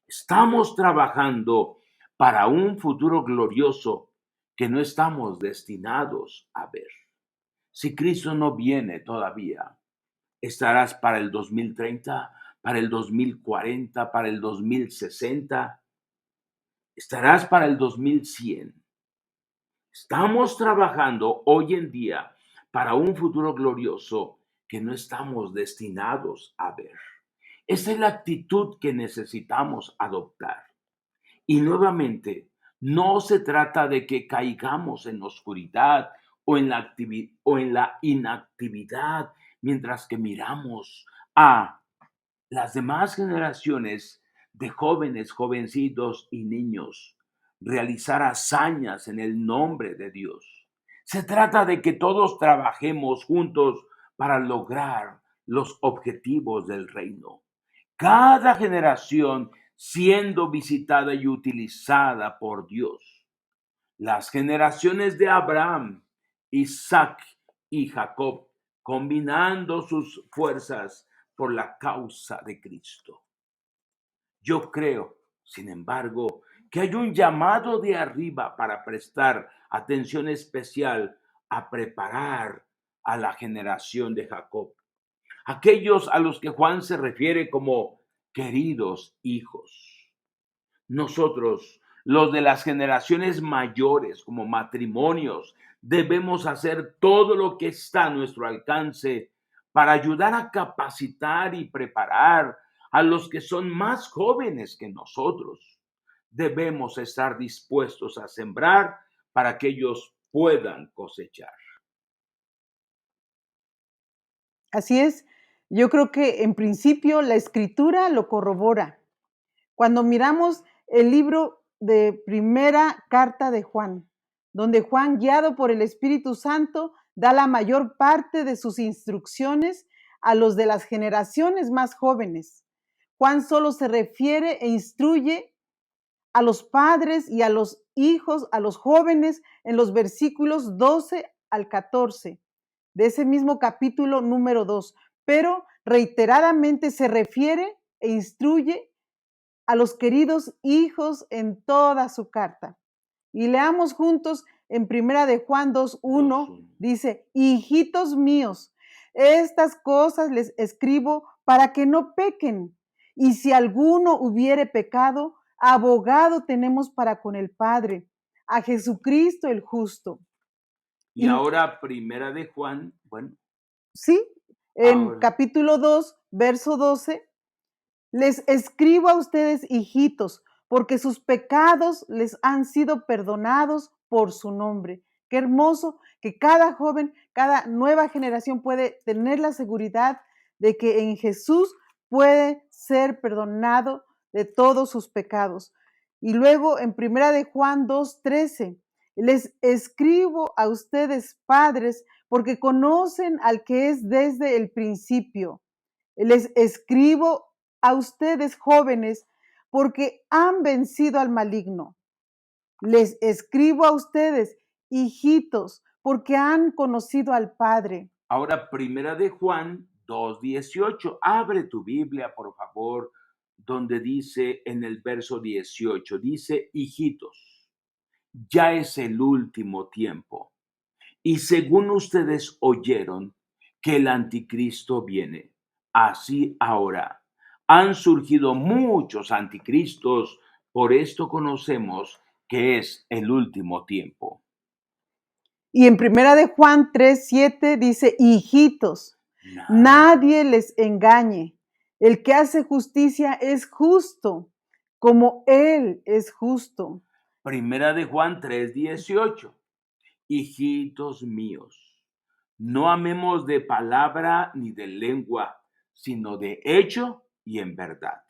Estamos trabajando para un futuro glorioso que no estamos destinados a ver. Si Cristo no viene todavía, estarás para el 2030, para el 2040, para el 2060, estarás para el 2100. Estamos trabajando hoy en día para un futuro glorioso que no estamos destinados a ver. Esa es la actitud que necesitamos adoptar. Y nuevamente, no se trata de que caigamos en oscuridad o en la inactividad mientras que miramos a las demás generaciones de jóvenes, jovencitos y niños realizar hazañas en el nombre de Dios. Se trata de que todos trabajemos juntos para lograr los objetivos del reino. Cada generación siendo visitada y utilizada por Dios. Las generaciones de Abraham, Isaac y Jacob, combinando sus fuerzas por la causa de Cristo. Yo creo, sin embargo, que hay un llamado de arriba para prestar atención especial a preparar a la generación de Jacob, aquellos a los que Juan se refiere como queridos hijos. Nosotros, los de las generaciones mayores, como matrimonios, debemos hacer todo lo que está a nuestro alcance para ayudar a capacitar y preparar a los que son más jóvenes que nosotros. Debemos estar dispuestos a sembrar para que ellos puedan cosechar. Así es. Yo creo que en principio la escritura lo corrobora. Cuando miramos el libro de primera carta de Juan, donde Juan, guiado por el Espíritu Santo, da la mayor parte de sus instrucciones a los de las generaciones más jóvenes. Juan solo se refiere e instruye a los padres y a los hijos, a los jóvenes, en los versículos 12 al 14 de ese mismo capítulo número 2, pero reiteradamente se refiere e instruye a los queridos hijos en toda su carta. Y leamos juntos en primera de Juan 2:1, dice, hijitos míos, estas cosas les escribo para que no pequen. Y si alguno hubiere pecado, abogado tenemos para con el Padre, a Jesucristo el justo. Y Y- ahora, primera de Juan, bueno, Sí, en ahora, capítulo 2, verso 12, les escribo a ustedes, hijitos, porque sus pecados les han sido perdonados por su nombre. Qué hermoso que cada joven, cada nueva generación puede tener la seguridad de que en Jesús puede ser perdonado de todos sus pecados. Y luego en primera de Juan 2:13, les escribo a ustedes, padres, porque conocen al que es desde el principio. Les escribo a ustedes, jóvenes, porque han vencido al maligno. Les escribo a ustedes, hijitos, porque han conocido al Padre. ahora primera de Juan 2:18. Abre tu Biblia, por favor, donde dice en el verso 18, dice, hijitos, ya es el último tiempo. Y según ustedes oyeron que el anticristo viene, así ahora han surgido muchos anticristos, por esto conocemos que es el último tiempo. Y en primera de Juan 3:7 dice, hijitos, Nah. nadie les engañe. El que hace justicia es justo, como Él es justo. Primera de Juan 3:18. Hijitos míos, no amemos de palabra ni de lengua, sino de hecho y en verdad.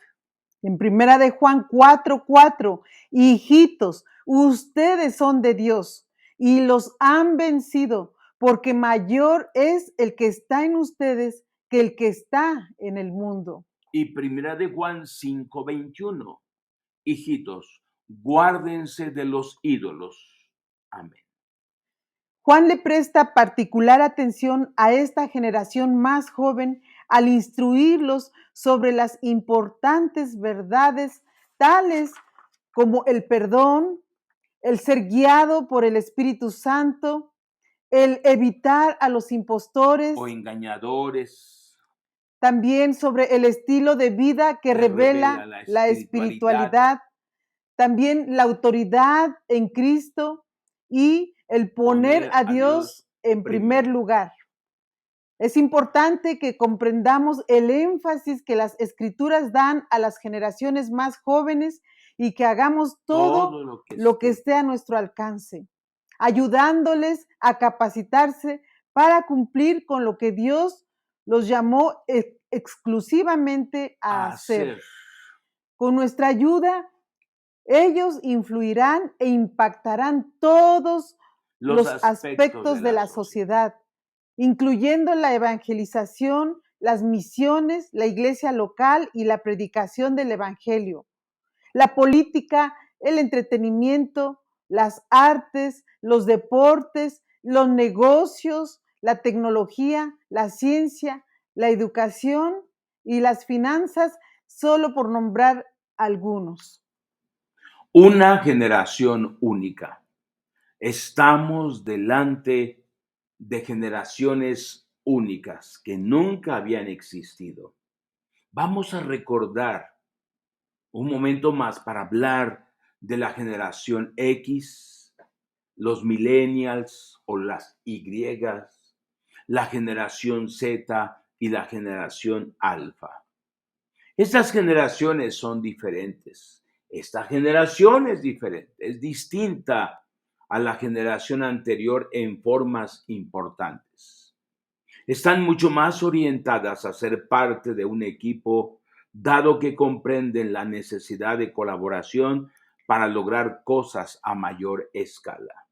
En primera de Juan 4:4, hijitos, ustedes son de Dios y los han vencido, porque mayor es el que está en ustedes que el que está en el mundo. Y primera de Juan 5:21. Hijitos, guárdense de los ídolos. Amén. Juan le presta particular atención a esta generación más joven al instruirlos sobre las importantes verdades tales como el perdón, el ser guiado por el Espíritu Santo, el evitar a los impostores, O engañadores, también sobre el estilo de vida que que revela revela la la espiritualidad, espiritualidad, también la autoridad en Cristo y el poner poner a a Dios Dios en primer primero. lugar. Es importante que comprendamos el énfasis que las escrituras dan a las generaciones más jóvenes y que hagamos todo Todo lo que lo que esté. esté a nuestro alcance, ayudándoles a capacitarse para cumplir con lo que Dios los llamó exclusivamente a A hacer. hacer. Con nuestra ayuda, ellos influirán e impactarán todos Los los aspectos de aspectos de la la sociedad. sociedad, incluyendo la evangelización, las misiones, la iglesia local y la predicación del evangelio, la política, el entretenimiento, las artes, los deportes, los negocios, la tecnología, la ciencia, la educación y las finanzas, solo por nombrar algunos. Una generación única. Estamos delante de generaciones únicas que nunca habían existido. Vamos a recordar un momento más para hablar de la generación X, los millennials o las Y, la generación Z y la generación alfa. Estas generaciones son diferentes. Esta generación es diferente, es distinta a la generación anterior en formas importantes. Están mucho más orientadas a ser parte de un equipo, dado que comprenden la necesidad de colaboración para lograr cosas a mayor escala.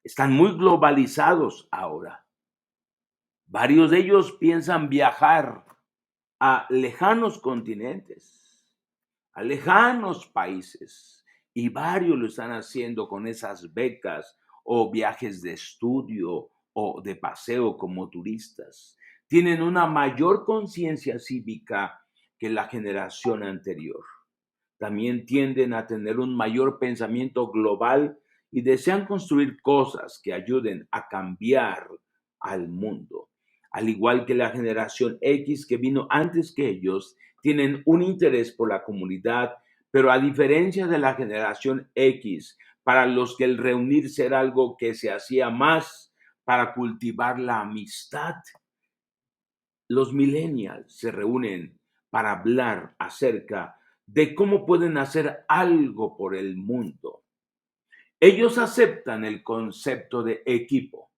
Están muy globalizados ahora. Varios de ellos piensan viajar a lejanos continentes, a lejanos países, y varios lo están haciendo con esas becas o viajes de estudio o de paseo como turistas. Tienen una mayor conciencia cívica que la generación anterior. También tienden a tener un mayor pensamiento global y desean construir cosas que ayuden a cambiar al mundo. Al igual que la generación X que vino antes que ellos, tienen un interés por la comunidad, Pero a diferencia de la generación X, para los que el reunirse era algo que se hacía más para cultivar la amistad, los millennials se reúnen para hablar acerca de cómo pueden hacer algo por el mundo. Ellos aceptan el concepto de equipo,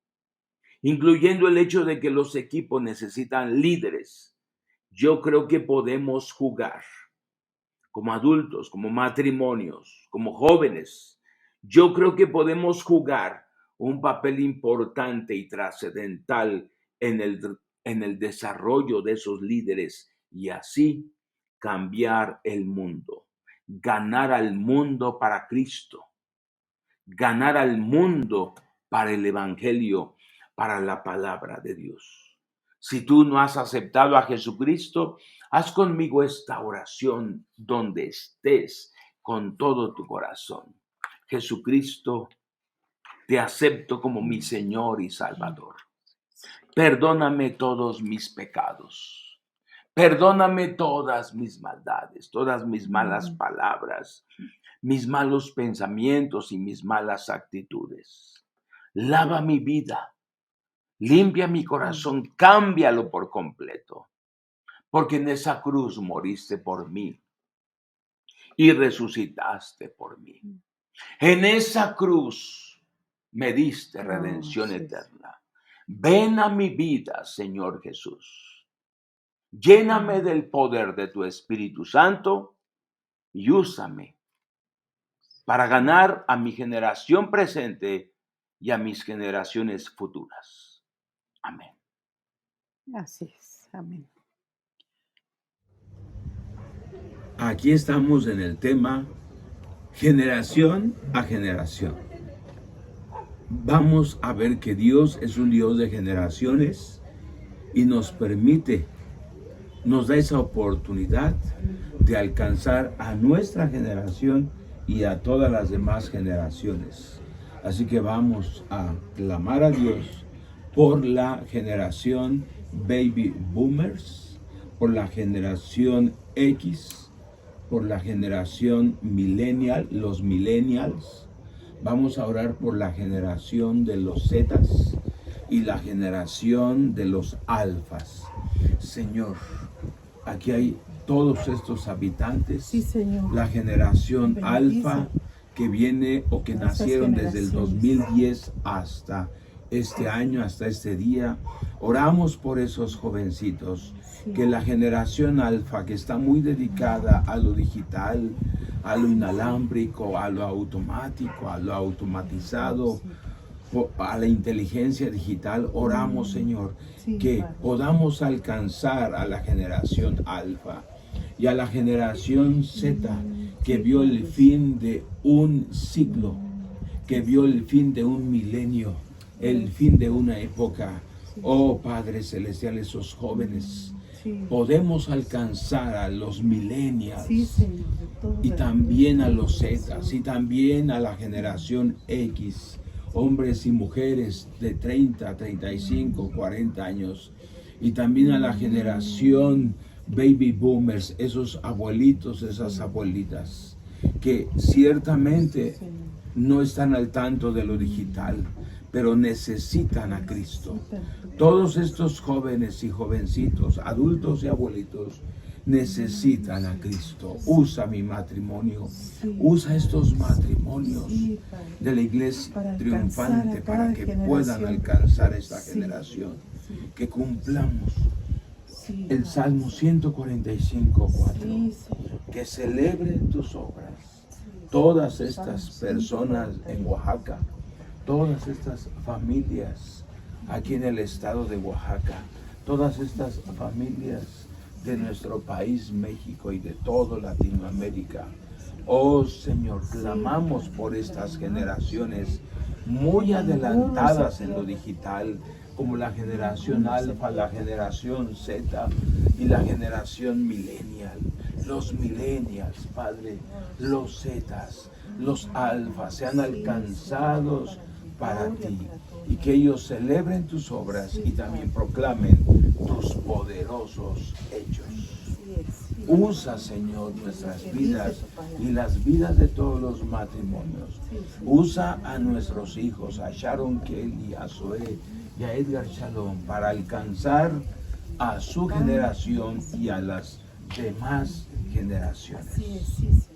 incluyendo el hecho de que los equipos necesitan líderes. Yo creo que podemos jugar como adultos, como matrimonios, como jóvenes. Yo creo que podemos jugar un papel importante y trascendental en el desarrollo de esos líderes y así cambiar el mundo, ganar al mundo para Cristo, ganar al mundo para el Evangelio, para la palabra de Dios. Si tú no has aceptado a Jesucristo, haz conmigo esta oración donde estés con todo tu corazón. Jesucristo, te acepto como mi Señor y Salvador. Perdóname todos mis pecados. Perdóname todas mis maldades, todas mis malas palabras, mis malos pensamientos y mis malas actitudes. Lava mi vida, limpia mi corazón, cámbialo por completo, porque en esa cruz moriste por mí y resucitaste por mí. En esa cruz me diste redención eterna. Ven a mi vida, Señor Jesús. Lléname del poder de tu Espíritu Santo y úsame para ganar a mi generación presente y a mis generaciones futuras. Amén. Así es, amén. Aquí estamos en el tema generación a generación. Vamos a ver que Dios es un Dios de generaciones y nos da esa oportunidad de alcanzar a nuestra generación y a todas las demás generaciones. Así que vamos a clamar a Dios por la generación Baby Boomers, por la generación X, por la generación Millennial, los Millennials. Vamos a orar por la generación de los Zetas y la generación de los Alfas. Señor, aquí hay todos estos habitantes, Sí, Señor. la generación Bendice Alfa que viene o que estas nacieron desde el generaciones. 2010 hasta este año, hasta este día. Oramos por esos jovencitos, Sí. que la generación Alfa, que está muy dedicada a lo digital, a lo inalámbrico, a lo automático, a lo automatizado, a la inteligencia digital, oramos, Señor, Sí, que Padre. podamos alcanzar a la generación Alfa y a la generación Z, que vio el fin de un siglo, que vio el fin de un milenio, el fin de una época. Oh Padre Celestial, esos jóvenes, Sí. podemos alcanzar a los millennials, Sí, Señor, de todo y el también a mundo. los Zetas, y también a la generación X, hombres y mujeres de 30, 35, 40 años, y también a la generación Baby Boomers, esos abuelitos, esas abuelitas, que ciertamente no están al tanto de lo digital, pero necesitan a Cristo. Todos estos jóvenes y jovencitos, adultos y abuelitos, necesitan a Cristo. Usa mi matrimonio, usa estos matrimonios Sí, Padre. de la iglesia Para triunfante alcanzar a para cada que generación. puedan alcanzar esta Sí. generación. Sí. Que cumplamos Sí, el Padre. Salmo 145:4. Sí, Señor. Que celebren tus obras Sí. todas estas Salmo personas 145. en Oaxaca, todas estas familias aquí en el estado de Oaxaca, todas estas familias de nuestro país México y de todo Latinoamérica. Oh Señor, clamamos por estas generaciones muy adelantadas en lo digital, como la generación Alfa, la generación Z y la generación Millennial. Los Millennials, Padre, los Zetas, los Alfas sean alcanzados para ti, y que ellos celebren tus obras y también proclamen tus poderosos hechos. Sí, Usa, Señor, nuestras vidas y las vidas de todos los matrimonios. Usa a nuestros hijos, a Sharon Kelly, a Zoe y a Edgar Shalom, para alcanzar a su generación y a las demás generaciones.